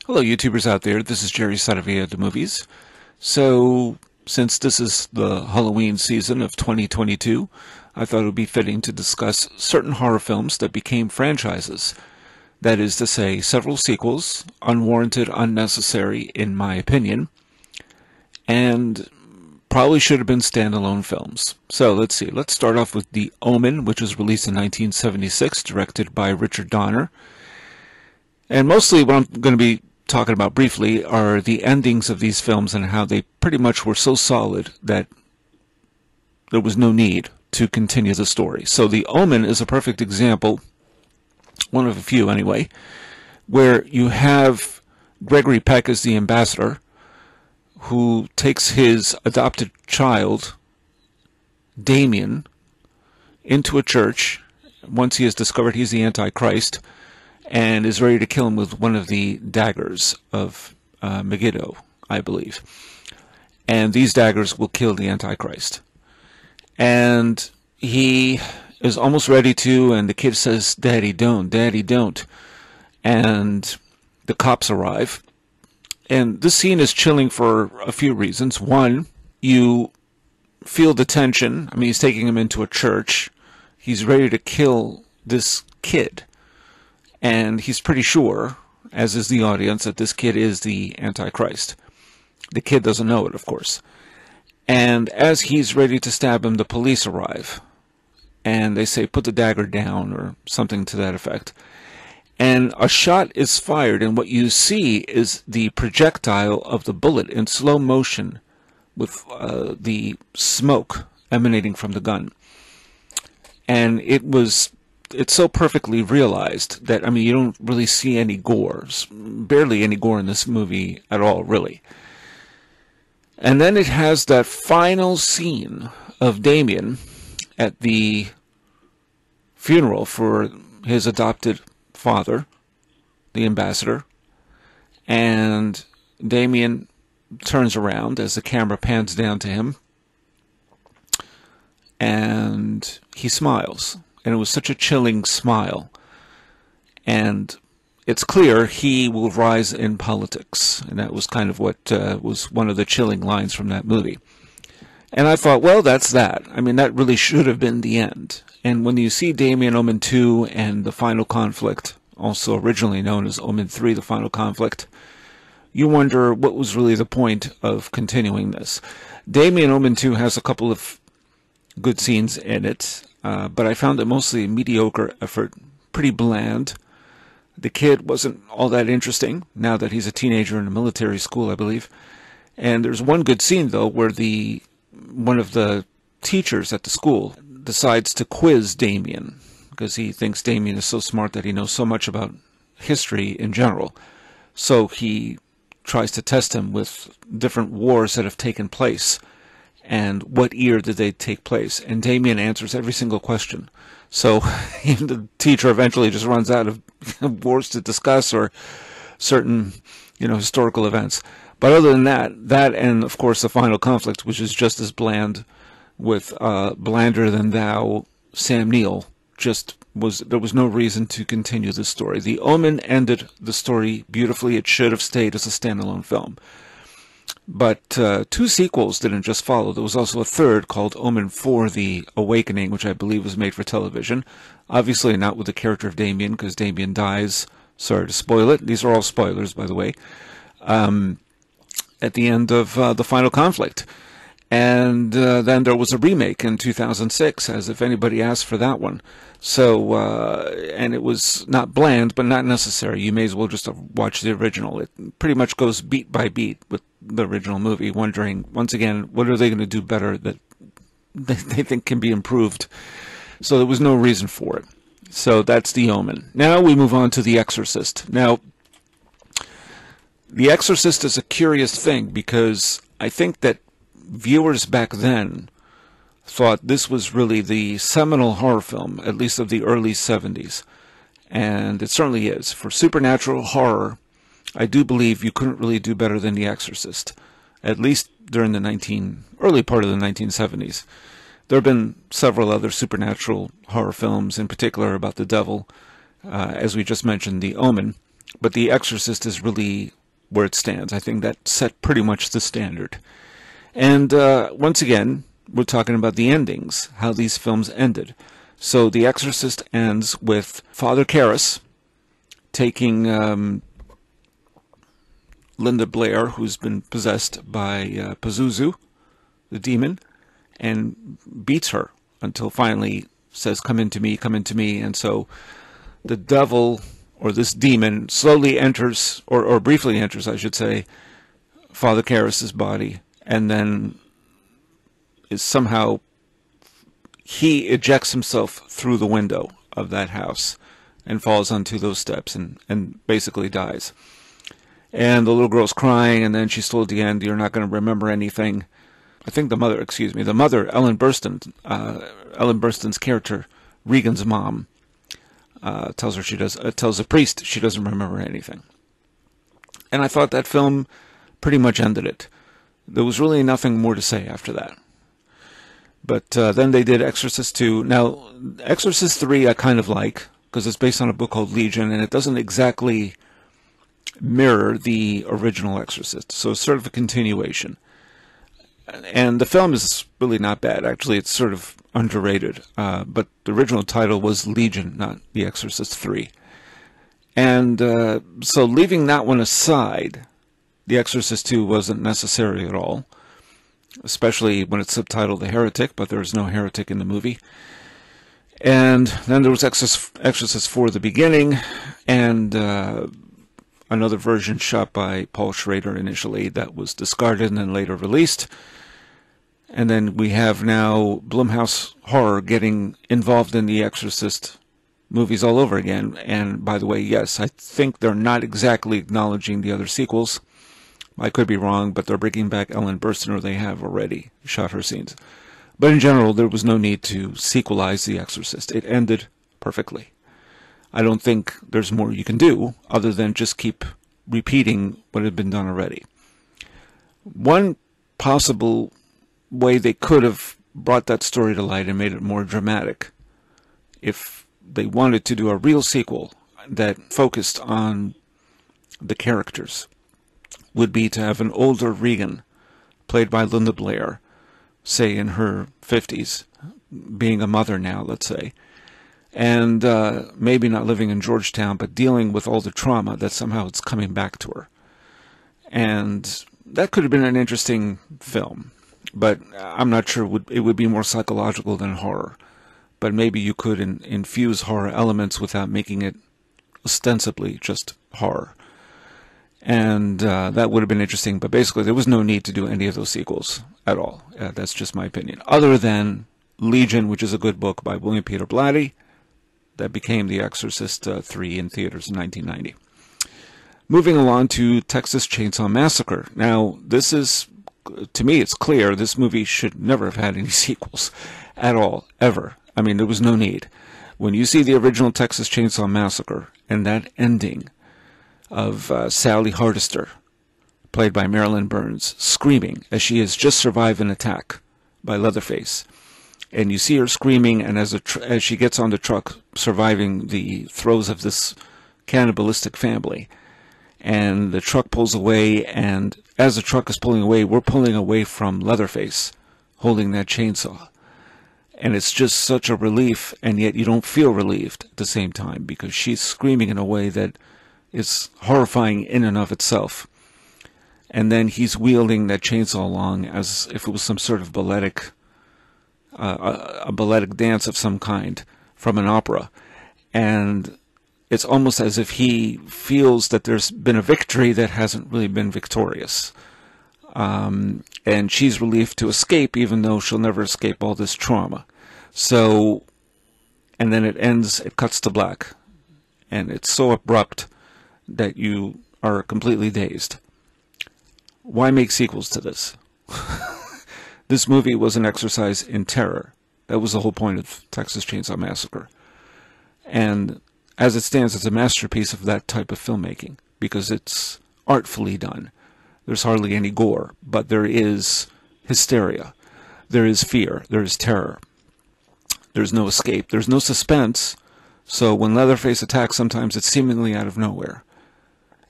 Hello, YouTubers out there. This is Jerry Saravia of the movies. So, since this is the Halloween season of 2022, I thought it would be fitting to discuss certain horror films that became franchises. That is to say, several sequels, unwarranted, unnecessary, in my opinion, and probably should have been standalone films. So, let's see. Let's start off with The Omen, which was released in 1976, directed by Richard Donner. And mostly what I'm going to be talking about briefly are the endings of these films and how they pretty much were so solid that there was no need to continue the story. So The Omen is a perfect example, one of a few anyway, where you have Gregory Peck as the ambassador who takes his adopted child, Damien, into a church once he has discovered he's the Antichrist, and is ready to kill him with one of the daggers of Megiddo, I believe. And these daggers will kill the Antichrist. And he is almost ready to, and the kid says, "Daddy, don't, Daddy, don't." And the cops arrive. And this scene is chilling for a few reasons. One, you feel the tension. I mean, he's taking him into a church. He's ready to kill this kid. And he's pretty sure, as is the audience, that this kid is the Antichrist. The kid doesn't know it, of course. And as he's ready to stab him, the police arrive. And they say, "Put the dagger down," or something to that effect. And a shot is fired, and what you see is the projectile of the bullet in slow motion with the smoke emanating from the gun. And it's so perfectly realized that, I mean, you don't really see any gore. Barely any gore in this movie at all, really. And then it has that final scene of Damien at the funeral for his adopted father, the ambassador. And Damien turns around as the camera pans down to him. And he smiles. And it was such a chilling smile. And it's clear he will rise in politics. And that was kind of what was one of the chilling lines from that movie. And I thought, well, that's that. I mean, that really should have been the end. And when you see Damien, Omen 2, and the final conflict, also originally known as Omen 3, the final conflict, you wonder what was really the point of continuing this. Damien, Omen 2 has a couple of good scenes in it. But I found it mostly a mediocre effort, pretty bland. The kid wasn't all that interesting, now that he's a teenager in a military school, I believe. And there's one good scene, though, where one of the teachers at the school decides to quiz Damien, because he thinks Damien is so smart that he knows so much about history in general. So he tries to test him with different wars that have taken place. And what year did they take place? And Damien answers every single question. So even the teacher eventually just runs out of wars to discuss or certain, historical events. But other than that and of course the final conflict, which is just as bland, with blander than thou Sam Neill, there was no reason to continue this story. The Omen ended the story beautifully. It should have stayed as a standalone film. But two sequels didn't just follow. There was also a third called Omen 4, The Awakening, which I believe was made for television. Obviously not with the character of Damien, because Damien dies. Sorry to spoil it. These are all spoilers, by the way. At the end of the final conflict. And then there was a remake in 2006, as if anybody asked for that one. So, and it was not bland, but not necessary. You may as well just watch the original. It pretty much goes beat by beat with the original movie, wondering, once again, what are they going to do better that they think can be improved? So there was no reason for it. So that's The Omen. Now we move on to The Exorcist. Now, The Exorcist is a curious thing, because I think that viewers back then thought this was really the seminal horror film, at least of the early 70s. And it certainly is. For supernatural horror, I do believe you couldn't really do better than The Exorcist, at least during the early part of the 1970s. There have been several other supernatural horror films, in particular about the devil, as we just mentioned, The Omen. But The Exorcist is really where it stands. I think that set pretty much the standard. And once again, we're talking about the endings, how these films ended. So The Exorcist ends with Father Karras taking Linda Blair, who's been possessed by Pazuzu, the demon, and beats her until finally says, come into me, and so the devil, or this demon, slowly enters, or briefly enters, I should say, Father Karras' body, and then is somehow, he ejects himself through the window of that house and falls onto those steps and basically dies. And the little girl's crying, and then she's told at the end, you're not going to remember anything. I think the mother, Ellen Burstyn, Ellen Burstyn's character, Regan's mom, tells the priest she doesn't remember anything. And I thought that film pretty much ended it. There was really nothing more to say after that. But then they did Exorcist 2. Now, Exorcist 3 I kind of like, because it's based on a book called Legion, and it doesn't exactly mirror the original Exorcist. So it's sort of a continuation. And the film is really not bad. Actually, it's sort of underrated. But the original title was Legion, not The Exorcist 3. And so leaving that one aside, The Exorcist 2 wasn't necessary at all, especially when it's subtitled The Heretic, but there was no heretic in the movie. And then there was Exorcist 4, The Beginning, and another version shot by Paul Schrader initially that was discarded and then later released. And then we have now Blumhouse Horror getting involved in the Exorcist movies all over again. And by the way, yes, I think they're not exactly acknowledging the other sequels. I could be wrong, but they're bringing back Ellen Burstyn, or they have already shot her scenes. But in general, there was no need to sequelize The Exorcist. It ended perfectly. I don't think there's more you can do other than just keep repeating what had been done already. One possible way they could have brought that story to light and made it more dramatic, if they wanted to do a real sequel that focused on the characters, would be to have an older Regan, played by Linda Blair, say in her 50s, being a mother now, let's say, and maybe not living in Georgetown, but dealing with all the trauma that somehow it's coming back to her. And that could have been an interesting film, but I'm not sure it would be more psychological than horror. But maybe you could infuse horror elements without making it ostensibly just horror. And that would have been interesting, but basically there was no need to do any of those sequels at all. That's just my opinion. Other than Legion, which is a good book by William Peter Blatty, that became The Exorcist 3 in theaters in 1990. Moving along to Texas Chainsaw Massacre. Now, this is, to me, it's clear this movie should never have had any sequels at all, ever. I mean, there was no need. When you see the original Texas Chainsaw Massacre and that ending of Sally Hardister, played by Marilyn Burns, screaming as she has just survived an attack by Leatherface, and you see her screaming, and as she gets on the truck, surviving the throes of this cannibalistic family, and the truck pulls away, and as the truck is pulling away, we're pulling away from Leatherface, holding that chainsaw. And it's just such a relief, and yet you don't feel relieved at the same time, because she's screaming in a way that is horrifying in and of itself. And then he's wielding that chainsaw along as if it was some sort of balletic, a balletic dance of some kind from an opera. And it's almost as if he feels that there's been a victory that hasn't really been victorious. And she's relieved to escape, even though she'll never escape all this trauma. So, and then it ends, it cuts to black. And it's so abrupt that you are completely dazed. Why make sequels to this? This movie was an exercise in terror. That was the whole point of Texas Chainsaw Massacre. And as it stands, it's a masterpiece of that type of filmmaking, because it's artfully done. There's hardly any gore, but there is hysteria. There is fear. There is terror. There's no escape. There's no suspense. So when Leatherface attacks, sometimes it's seemingly out of nowhere.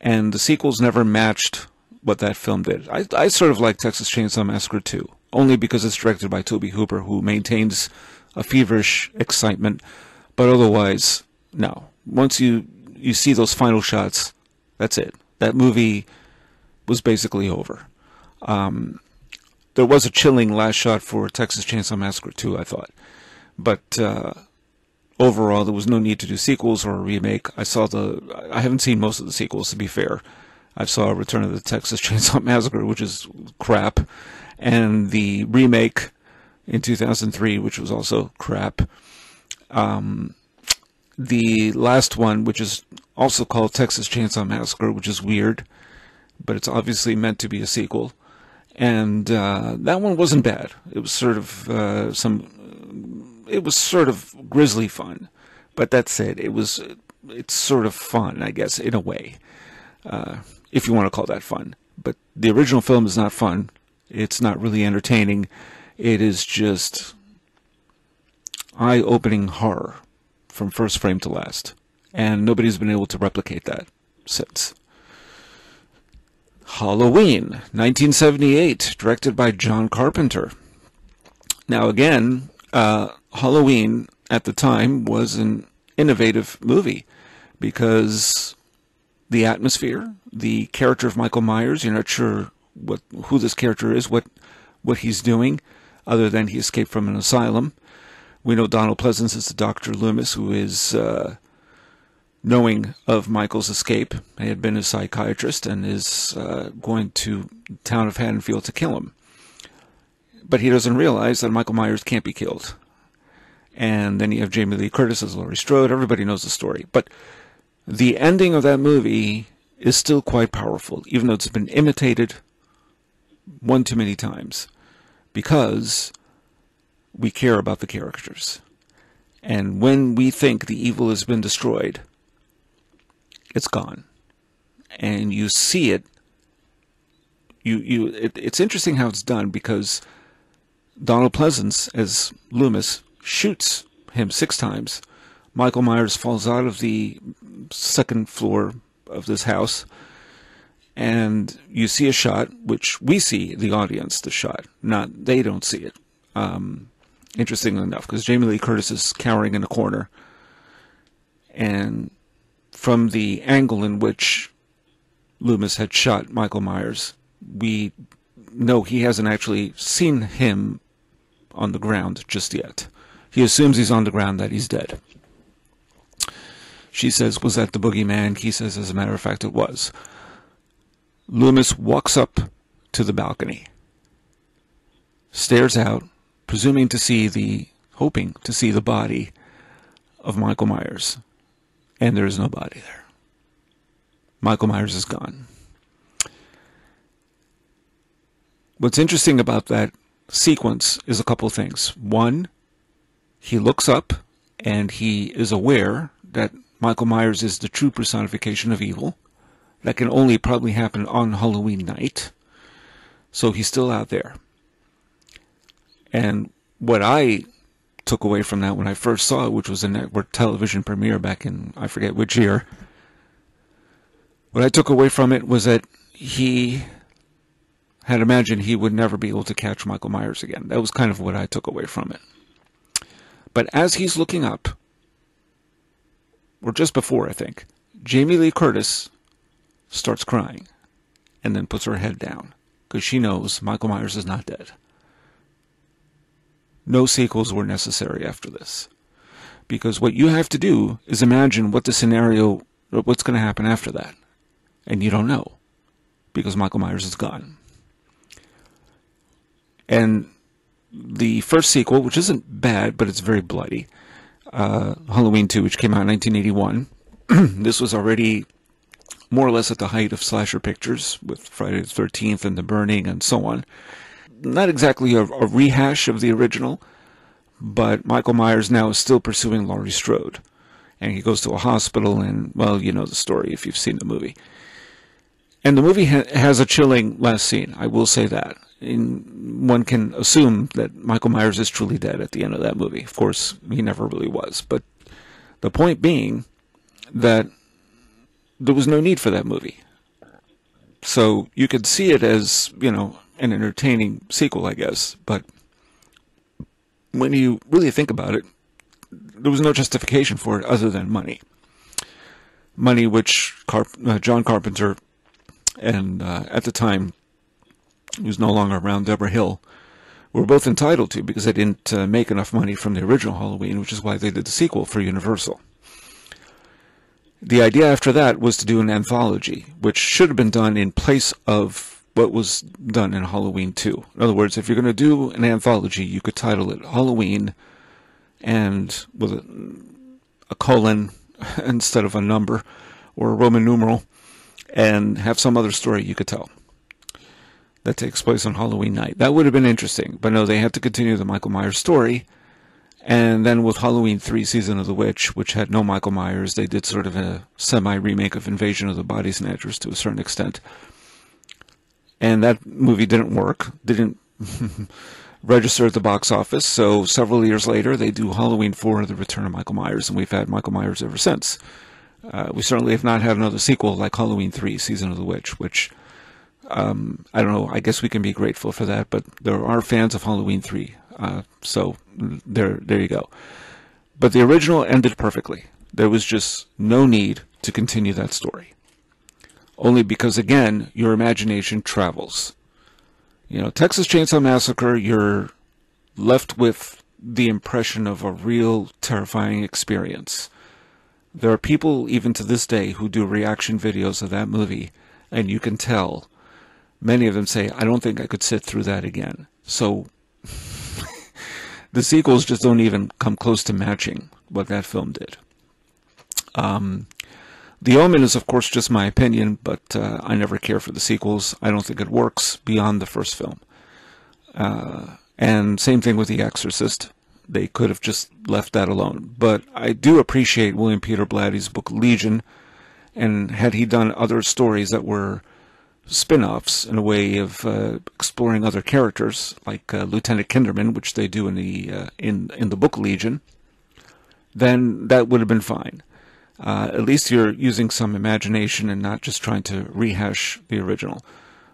And the sequels never matched what that film did. I sort of like Texas Chainsaw Massacre 2, only because it's directed by Tobe Hooper, who maintains a feverish excitement, but otherwise, no. Once you see those final shots, that's it. That movie was basically over. There was a chilling last shot for Texas Chainsaw Massacre 2, I thought. But overall, there was no need to do sequels or a remake. I haven't seen most of the sequels, to be fair. I saw Return of the Texas Chainsaw Massacre, which is crap, and the remake in 2003, which was also crap. The last one, which is also called Texas Chainsaw Massacre, which is weird, but it's obviously meant to be a sequel. And that one wasn't bad. It was sort of grisly fun. But that said, it's sort of fun, I guess, in a way, if you want to call that fun. But the original film is not fun. It's not really entertaining. It is just eye-opening horror from first frame to last. And nobody's been able to replicate that since. Halloween, 1978, directed by John Carpenter. Now again, Halloween at the time was an innovative movie because the atmosphere, the character of Michael Myers, you're not sure who this character is, what he's doing, other than he escaped from an asylum. We know Donald Pleasence is the Dr. Loomis, who is knowing of Michael's escape. He had been a psychiatrist and is going to the town of Haddonfield to kill him. But he doesn't realize that Michael Myers can't be killed. And then you have Jamie Lee Curtis as Laurie Strode. Everybody knows the story. But the ending of that movie is still quite powerful, even though it's been imitated one too many times, because we care about the characters. And when we think the evil has been destroyed, it's gone. And you see it. It's interesting how it's done, because Donald Pleasence as Loomis shoots him 6 times. Michael Myers falls out of the second floor of this house, and you see a shot, which we see, the audience, the shot. They don't see it. Interestingly enough, because Jamie Lee Curtis is cowering in a corner, and from the angle in which Loomis had shot Michael Myers, we know he hasn't actually seen him on the ground just yet. He assumes he's on the ground, that he's dead. She says, "Was that the boogeyman?" He says, "As a matter of fact, it was." Loomis walks up to the balcony, stares out, hoping to see the body of Michael Myers. And there is no body there. Michael Myers is gone. What's interesting about that sequence is a couple things. One, he looks up and he is aware that Michael Myers is the true personification of evil. That can only probably happen on Halloween night. So he's still out there. And what I took away from that when I first saw it, which was a network television premiere back in, I forget which year, what I took away from it was that he had imagined he would never be able to catch Michael Myers again. That was kind of what I took away from it. But as he's looking up, or just before, I think, Jamie Lee Curtis starts crying and then puts her head down because she knows Michael Myers is not dead. No sequels were necessary after this, because what you have to do is imagine what the scenario, what's going to happen after that, and you don't know, because Michael Myers is gone. And the first sequel, which isn't bad, but it's very bloody, Halloween 2, which came out in 1981, this was already more or less at the height of slasher pictures, with Friday the 13th and The Burning and so on. Not exactly a rehash of the original, but Michael Myers now is still pursuing Laurie Strode. And he goes to a hospital, and, well, you know the story if you've seen the movie. And the movie has a chilling last scene, I will say that. One can assume that Michael Myers is truly dead at the end of that movie. Of course, he never really was. But the point being that there was no need for that movie. So you could see it as, an entertaining sequel, I guess. But when you really think about it, there was no justification for it other than money. Money which John Carpenter and, at the time, who's no longer around, Deborah Hill, were both entitled to, because they didn't make enough money from the original Halloween, which is why they did the sequel for Universal. The idea after that was to do an anthology, which should have been done in place of what was done in Halloween 2. In other words, if you're going to do an anthology, you could title it Halloween and with a colon instead of a number or a Roman numeral, and have some other story you could tell that takes place on Halloween night. That would have been interesting, but no, they had to continue the Michael Myers story. And then with Halloween 3, Season of the Witch, which had no Michael Myers, they did sort of a semi-remake of Invasion of the Body Snatchers to a certain extent. And that movie didn't work, didn't register at the box office, so several years later they do Halloween 4, The Return of Michael Myers, and we've had Michael Myers ever since. We certainly have not had another sequel like Halloween 3, Season of the Witch, which, I don't know, I guess we can be grateful for that, but there are fans of Halloween 3. So there you go. But the original ended perfectly. There was just no need to continue that story. Only because, again, your imagination travels. Texas Chainsaw Massacre, you're left with the impression of a real terrifying experience. There are people, even to this day, who do reaction videos of that movie, and you can tell, many of them say, I don't think I could sit through that again. So the sequels just don't even come close to matching what that film did. The Omen is, of course, just my opinion, but I never care for the sequels. I don't think it works beyond the first film. And same thing with The Exorcist. They could have just left that alone. But I do appreciate William Peter Blatty's book Legion, and had he done other stories that were spin-offs in a way of exploring other characters, like Lieutenant Kinderman, which they do in the book Legion, then that would have been fine. At least you're using some imagination and not just trying to rehash the original,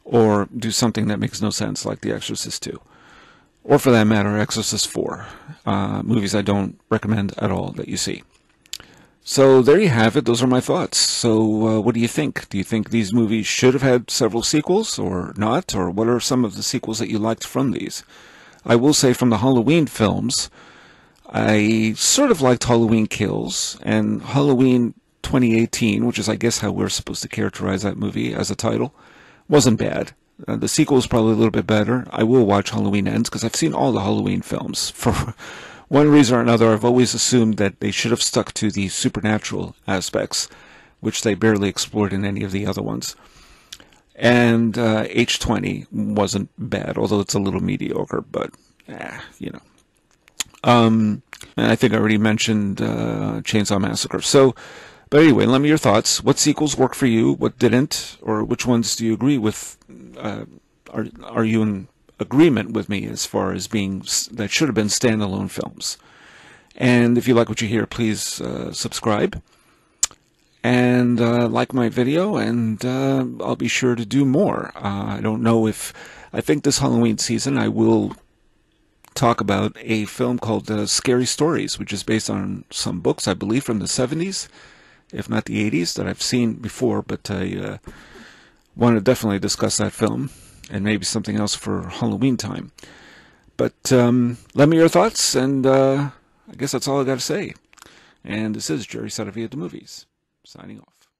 or do something that makes no sense, like The Exorcist 2. Or for that matter, Exorcist 4. Movies I don't recommend at all that you see. So there you have it. Those are my thoughts. So what do you think? Do you think these movies should have had several sequels or not? Or what are some of the sequels that you liked from these? I will say from the Halloween films, I sort of liked Halloween Kills and Halloween 2018, which is I guess how we're supposed to characterize that movie as a title, wasn't bad. The sequel is probably a little bit better. I will watch Halloween Ends because I've seen all the Halloween films. For one reason or another, I've always assumed that they should have stuck to the supernatural aspects, which they barely explored in any of the other ones. And H20 wasn't bad, although it's a little mediocre, but, And I think I already mentioned Chainsaw Massacre. So, but anyway, let me your thoughts. What sequels work for you? What didn't? Or which ones do you agree with? Are you in agreement with me as far as being that should have been standalone films? And if you like what you hear, please subscribe and like my video, and I'll be sure to do more. I don't know if I think this Halloween season I will talk about a film called Scary Stories, which is based on some books, I believe, from the 70s, if not the 80s, that I've seen before, but I want to definitely discuss that film, and maybe something else for Halloween time. But let me your thoughts, and I guess that's all I got to say. And this is Jerry Saravia at the Movies, signing off.